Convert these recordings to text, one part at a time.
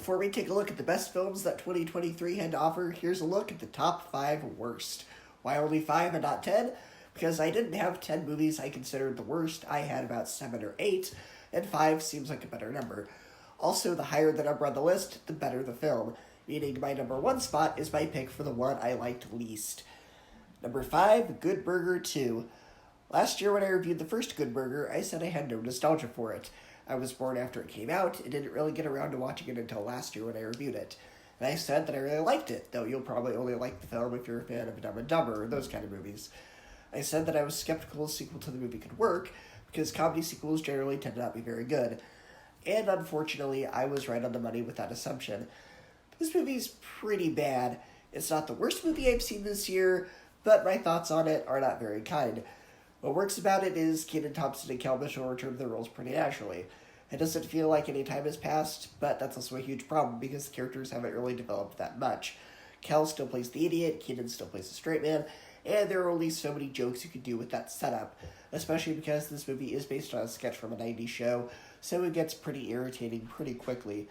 before we take a look at the best films that 2023 had to offer, here's a look at the top 5 worst. Why only 5 and not 10? Because I didn't have 10 movies I considered the worst. I had about 7 or 8, and 5 seems like a better number. Also, the higher the number on the list, the better the film, meaning my number 1 spot is my pick for the one I liked least. Number 5, Good Burger 2. Last year when I reviewed the first Good Burger, I said I had no nostalgia for it. I was born after it came out and didn't really get around to watching it until last year when I reviewed it. And I said that I really liked it, though you'll probably only like the film if you're a fan of Dumb and Dumber or those kind of movies. I said that I was skeptical a sequel to the movie could work, because comedy sequels generally tend to not be very good. And unfortunately, I was right on the money with that assumption. This movie's pretty bad. It's not the worst movie I've seen this year, but my thoughts on it are not very kind. What works about it is Kenan Thompson and Kel Mitchell return to their roles pretty naturally. It doesn't feel like any time has passed, but that's also a huge problem because the characters haven't really developed that much. Kel still plays the idiot, Kenan still plays the straight man, and there are only so many jokes you can do with that setup, especially because this movie is based on a sketch from a 90s show, so it gets pretty irritating pretty quickly.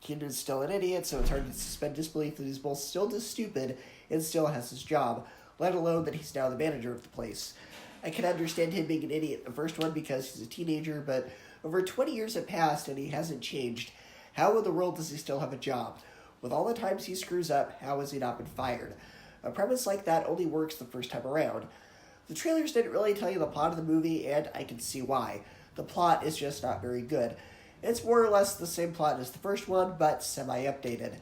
Kenan's still an idiot, so it's hard to suspend disbelief that he's both still just stupid and still has his job, let alone that he's now the manager of the place. I can understand him being an idiot the first one because he's a teenager, but over 20 years have passed and he hasn't changed. How in the world does he still have a job? With all the times he screws up, how has he not been fired? A premise like that only works the first time around. The trailers didn't really tell you the plot of the movie, and I can see why. The plot is just not very good. It's more or less the same plot as the first one, but semi-updated.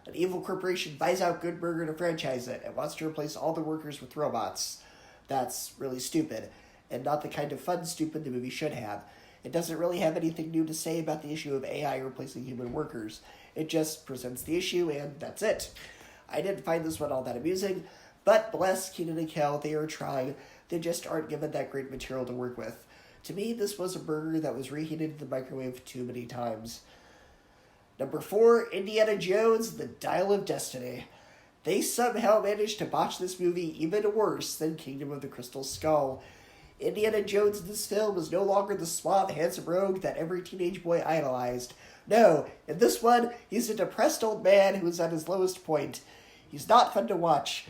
An evil corporation buys out Good Burger to franchise it and wants to replace all the workers with robots. That's really stupid, and not the kind of fun stupid the movie should have. It doesn't really have anything new to say about the issue of AI replacing human workers. It just presents the issue, and that's it. I didn't find this one all that amusing, but bless Kenan and Kel, they are trying. They just aren't given that great material to work with. To me, this was a burger that was reheated in the microwave too many times. Number 4, Indiana Jones, The Dial of Destiny. They somehow managed to botch this movie even worse than Kingdom of the Crystal Skull. Indiana Jones in this film is no longer the suave, handsome rogue that every teenage boy idolized. No, in this one, he's a depressed old man who is at his lowest point. He's not fun to watch.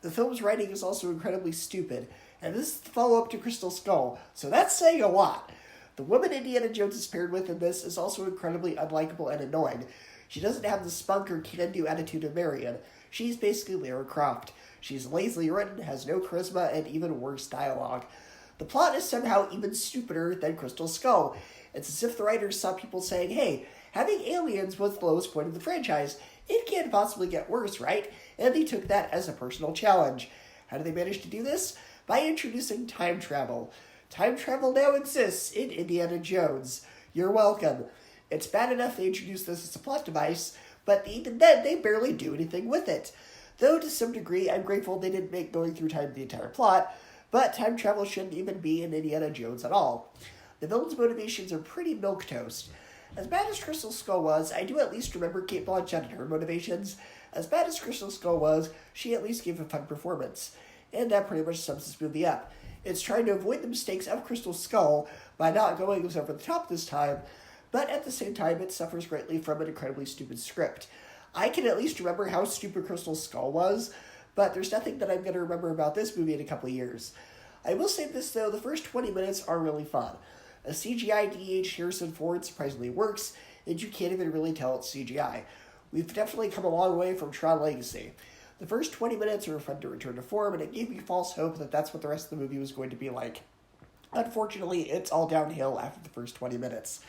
The film's writing is also incredibly stupid, and this is the follow-up to Crystal Skull, so that's saying a lot. The woman Indiana Jones is paired with in this is also incredibly unlikable and annoying. She doesn't have the spunk or can-do attitude of Marion. She's basically Lara Croft. She's lazily written, has no charisma, and even worse dialogue. The plot is somehow even stupider than Crystal Skull. It's as if the writers saw people saying, hey, having aliens was the lowest point of the franchise. It can't possibly get worse, right? And they took that as a personal challenge. How do they manage to do this? By introducing time travel. Time travel now exists in Indiana Jones. You're welcome. It's bad enough they introduced this as a plot device, but even then they barely do anything with it. Though to some degree, I'm grateful they didn't make going through time the entire plot, but time travel shouldn't even be in Indiana Jones at all. The villain's motivations are pretty milquetoast. As bad as Crystal Skull was, I do at least remember Cate Blanchett and her motivations. As bad as Crystal Skull was, she at least gave a fun performance. And that pretty much sums this movie up. It's trying to avoid the mistakes of Crystal Skull by not going as over the top this time, but at the same time it suffers greatly from an incredibly stupid script. I can at least remember how stupid Crystal Skull was, but there's nothing that I'm going to remember about this movie in a couple of years. I will say this though, the first 20 minutes are really fun. A CGI DH Harrison Ford surprisingly works, and you can't even really tell it's CGI. We've definitely come a long way from Tron Legacy. The first 20 minutes were fun to return to form, and it gave me false hope that that's what the rest of the movie was going to be like. Unfortunately, it's all downhill after the first 20 minutes.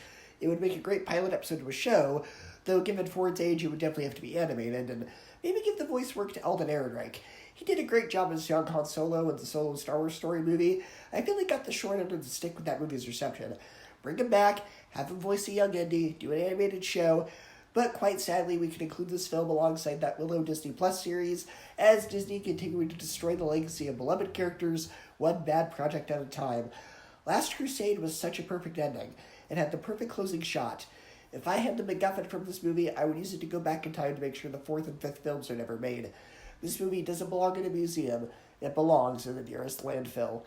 It would make a great pilot episode to a show, though given Ford's age, it would definitely have to be animated, and maybe give the voice work to Alden Ehrenreich. He did a great job as young Han Solo in the Solo Star Wars story movie. I feel he got the short end of the stick with that movie's reception. Bring him back, have him voice a young Indy, do an animated show, but quite sadly, we can include this film alongside that Willow Disney Plus series, as Disney continuing to destroy the legacy of beloved characters, one bad project at a time. Last Crusade was such a perfect ending. It had the perfect closing shot. If I had the MacGuffin from this movie, I would use it to go back in time to make sure the 4th and 5th films are never made. This movie doesn't belong in a museum. It belongs in the nearest landfill.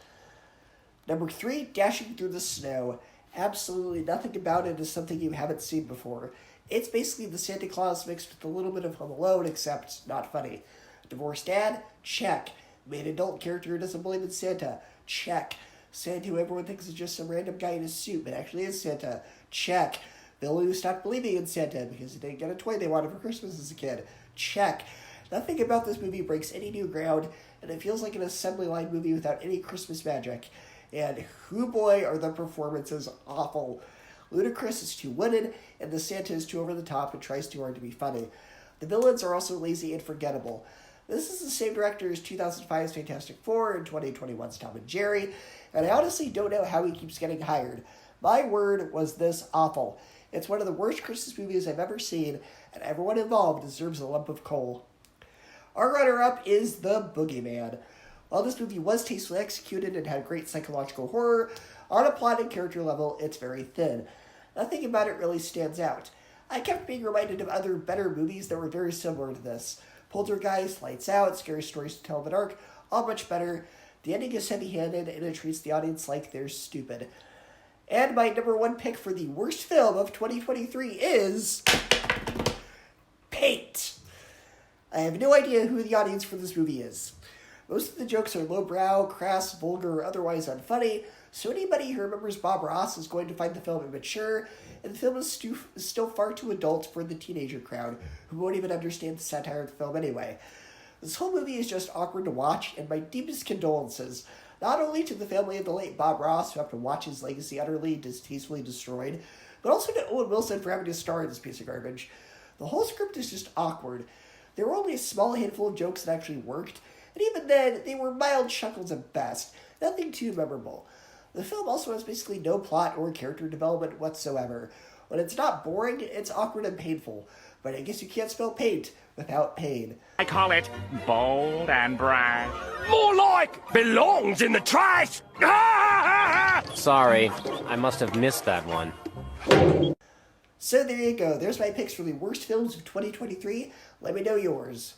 Number 3, Dashing Through the Snow. Absolutely nothing about it is something you haven't seen before. It's basically the Santa Claus mixed with a little bit of Home Alone, except not funny. Divorced dad? Check. Main adult character doesn't believe in Santa? Check. Santa who everyone thinks is just some random guy in a suit, but actually is Santa? Check. Bill who stopped believing in Santa because he didn't get a toy they wanted for Christmas as a kid? Check. Nothing about this movie breaks any new ground, and it feels like an assembly line movie without any Christmas magic. And whoo boy are the performances awful. Ludacris is too wooden, and the Santa is too over the top and tries too hard to be funny. The villains are also lazy and forgettable. This is the same director as 2005's Fantastic Four and 2021's Tom and Jerry, and I honestly don't know how he keeps getting hired. My word, was this awful. It's one of the worst Christmas movies I've ever seen, and everyone involved deserves a lump of coal. Our runner-up is The Boogeyman. While this movie was tastefully executed and had great psychological horror, on a plot and character level, it's very thin. Nothing about it really stands out. I kept being reminded of other better movies that were very similar to this. Poltergeist, Lights Out, Scary Stories to Tell in the Dark, all much better. The ending is heavy-handed, and it treats the audience like they're stupid. And my number one pick for the worst film of 2023 is... Paint! I have no idea who the audience for this movie is. Most of the jokes are lowbrow, crass, vulgar, or otherwise unfunny, so anybody who remembers Bob Ross is going to find the film immature, and the film is still far too adult for the teenager crowd, who won't even understand the satire of the film anyway. This whole movie is just awkward to watch, and my deepest condolences, not only to the family of the late Bob Ross, who have to watch his legacy utterly distastefully destroyed, but also to Owen Wilson for having to star in this piece of garbage. The whole script is just awkward. There were only a small handful of jokes that actually worked, and even then, they were mild chuckles at best, nothing too memorable. The film also has basically no plot or character development whatsoever. When it's not boring, it's awkward and painful, but I guess you can't spell paint without pain. I call it bold and brash. More like belongs in the trash! Sorry, I must have missed that one. So there you go. There's my picks for the worst films of 2023. Let me know yours.